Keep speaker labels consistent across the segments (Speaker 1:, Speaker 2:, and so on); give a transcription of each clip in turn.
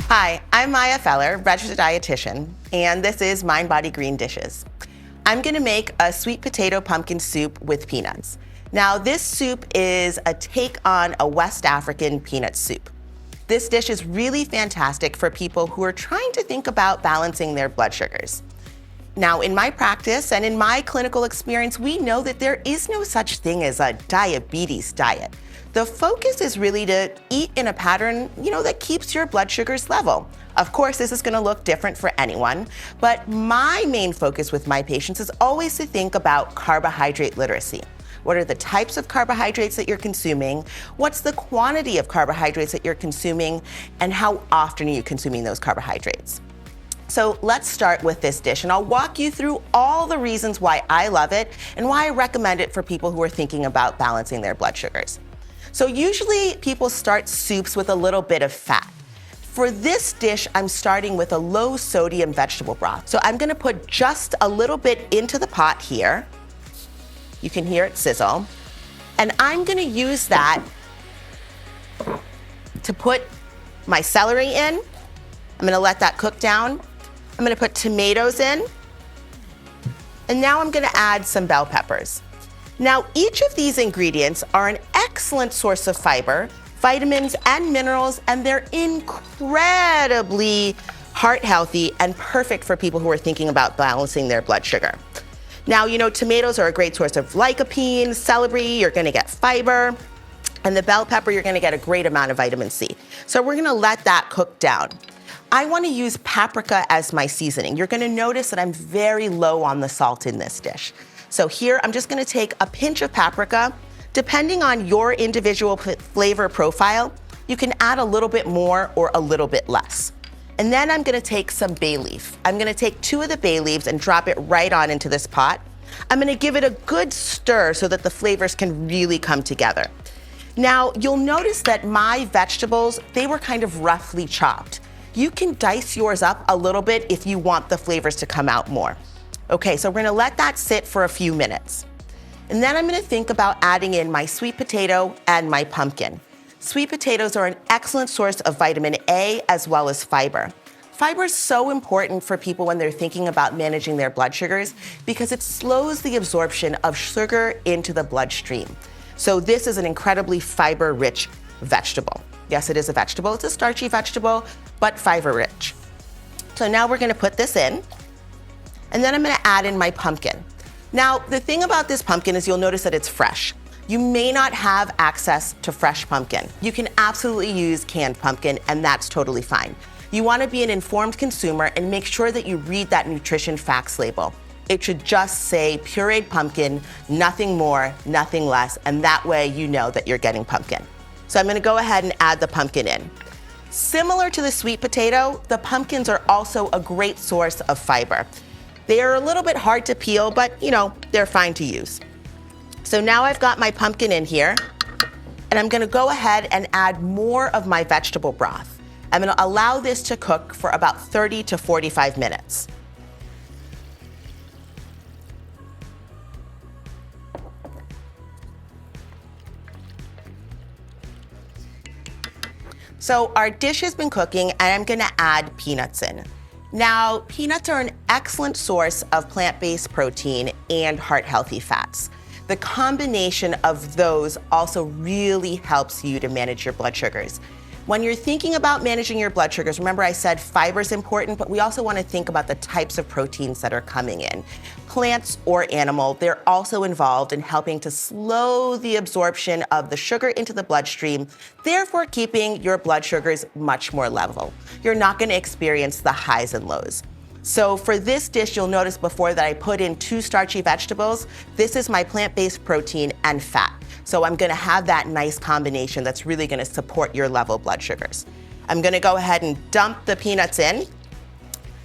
Speaker 1: Hi, I'm Maya Feller, registered dietitian, and this is Mind Body Green Dishes. I'm gonna make a sweet potato pumpkin soup with peanuts. Now, this soup is a take on a West African peanut soup. This dish is really fantastic for people who are trying to think about balancing their blood sugars. Now, in my practice and in my clinical experience, we know that there is no such thing as a diabetes diet. The focus is really to eat in a pattern, that keeps your blood sugars level. Of course, this is gonna look different for anyone, but my main focus with my patients is always to think about carbohydrate literacy. What are the types of carbohydrates that you're consuming? What's the quantity of carbohydrates that you're consuming? And how often are you consuming those carbohydrates? So let's start with this dish, and I'll walk you through all the reasons why I love it and why I recommend it for people who are thinking about balancing their blood sugars. So usually people start soups with a little bit of fat. For this dish, I'm starting with a low sodium vegetable broth. So I'm gonna put just a little bit into the pot here. You can hear it sizzle. And I'm gonna use that to put my celery in. I'm gonna let that cook down. I'm gonna put tomatoes in. And now I'm gonna add some bell peppers. Now, each of these ingredients are an excellent source of fiber, vitamins and minerals, and they're incredibly heart healthy and perfect for people who are thinking about balancing their blood sugar. Now, tomatoes are a great source of lycopene, celery, you're gonna get fiber, and the bell pepper, you're gonna get a great amount of vitamin C. So we're gonna let that cook down. I wanna use paprika as my seasoning. You're gonna notice that I'm very low on the salt in this dish. So here, I'm just gonna take a pinch of paprika. Depending on your individual flavor profile, you can add a little bit more or a little bit less. And then I'm gonna take some bay leaf. I'm gonna take 2 of the bay leaves and drop it right on into this pot. I'm gonna give it a good stir so that the flavors can really come together. Now, you'll notice that my vegetables, they were kind of roughly chopped. You can dice yours up a little bit if you want the flavors to come out more. Okay, so we're gonna let that sit for a few minutes. And then I'm gonna think about adding in my sweet potato and my pumpkin. Sweet potatoes are an excellent source of vitamin A as well as fiber. Fiber is so important for people when they're thinking about managing their blood sugars because it slows the absorption of sugar into the bloodstream. So this is an incredibly fiber-rich vegetable. Yes, it is a vegetable. It's a starchy vegetable, but fiber-rich. So now we're gonna put this in, and then I'm gonna add in my pumpkin. Now, the thing about this pumpkin is you'll notice that it's fresh. You may not have access to fresh pumpkin. You can absolutely use canned pumpkin, and that's totally fine. You wanna be an informed consumer and make sure that you read that nutrition facts label. It should just say pureed pumpkin, nothing more, nothing less, and that way you know that you're getting pumpkin. So I'm gonna go ahead and add the pumpkin in. Similar to the sweet potato, the pumpkins are also a great source of fiber. They are a little bit hard to peel, but they're fine to use. So now I've got my pumpkin in here, and I'm gonna go ahead and add more of my vegetable broth. I'm gonna allow this to cook for about 30 to 45 minutes. So our dish has been cooking, and I'm gonna add peanuts in. Now, peanuts are an excellent source of plant-based protein and heart-healthy fats. The combination of those also really helps you to manage your blood sugars. When you're thinking about managing your blood sugars, remember I said fiber is important, but we also want to think about the types of proteins that are coming in. Plants or animal, they're also involved in helping to slow the absorption of the sugar into the bloodstream, therefore keeping your blood sugars much more level. You're not going to experience the highs and lows. So for this dish, you'll notice before that I put in 2 starchy vegetables. This is my plant-based protein and fat. So I'm gonna have that nice combination that's really gonna support your level blood sugars. I'm gonna go ahead and dump the peanuts in,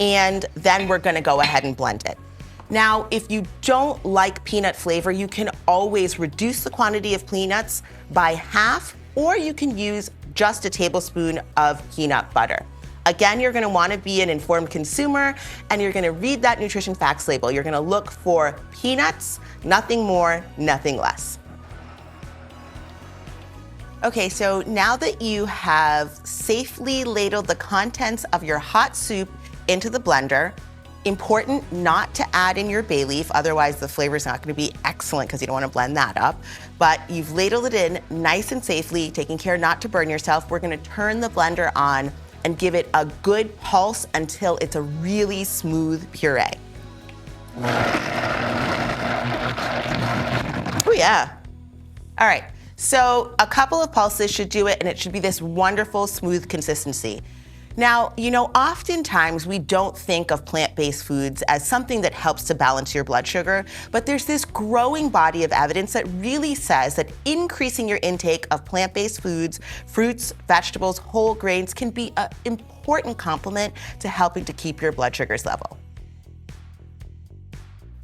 Speaker 1: and then we're gonna go ahead and blend it. Now, if you don't like peanut flavor, you can always reduce the quantity of peanuts by half, or you can use just a tablespoon of peanut butter. Again, you're gonna wanna be an informed consumer, and you're gonna read that nutrition facts label. You're gonna look for peanuts, nothing more, nothing less. Okay, so now that you have safely ladled the contents of your hot soup into the blender, important not to add in your bay leaf, otherwise the flavor is not going to be excellent because you don't want to blend that up. But you've ladled it in nice and safely, taking care not to burn yourself. We're going to turn the blender on and give it a good pulse until it's a really smooth puree. Oh yeah. All right. So a couple of pulses should do it, and it should be this wonderful, smooth consistency. Now, oftentimes we don't think of plant-based foods as something that helps to balance your blood sugar, but there's this growing body of evidence that really says that increasing your intake of plant-based foods, fruits, vegetables, whole grains can be an important complement to helping to keep your blood sugars level.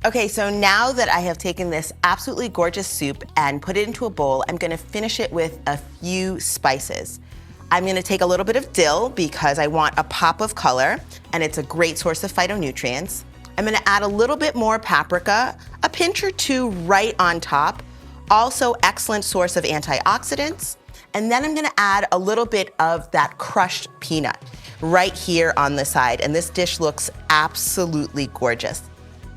Speaker 1: Okay, so now that I have taken this absolutely gorgeous soup and put it into a bowl, I'm gonna finish it with a few spices. I'm gonna take a little bit of dill because I want a pop of color, and it's a great source of phytonutrients. I'm gonna add a little bit more paprika, a pinch or two right on top, also excellent source of antioxidants. And then I'm gonna add a little bit of that crushed peanut right here on the side, and this dish looks absolutely gorgeous.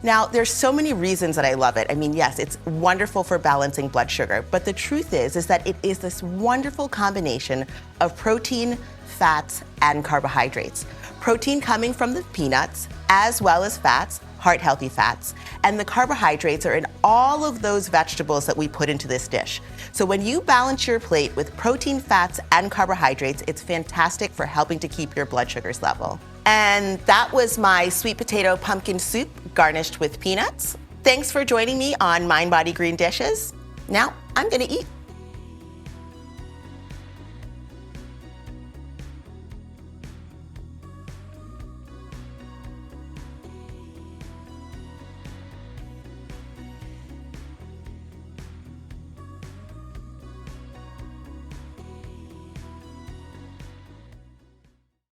Speaker 1: Now, there's so many reasons that I love it. I mean, yes, it's wonderful for balancing blood sugar, but the truth is that it is this wonderful combination of protein, fats, and carbohydrates. Protein coming from the peanuts, as well as fats, heart-healthy fats, and the carbohydrates are in all of those vegetables that we put into this dish. So when you balance your plate with protein, fats, and carbohydrates, it's fantastic for helping to keep your blood sugars level. And that was my sweet potato pumpkin soup garnished with peanuts. Thanks for joining me on Mind Body Green Dishes. Now I'm gonna eat.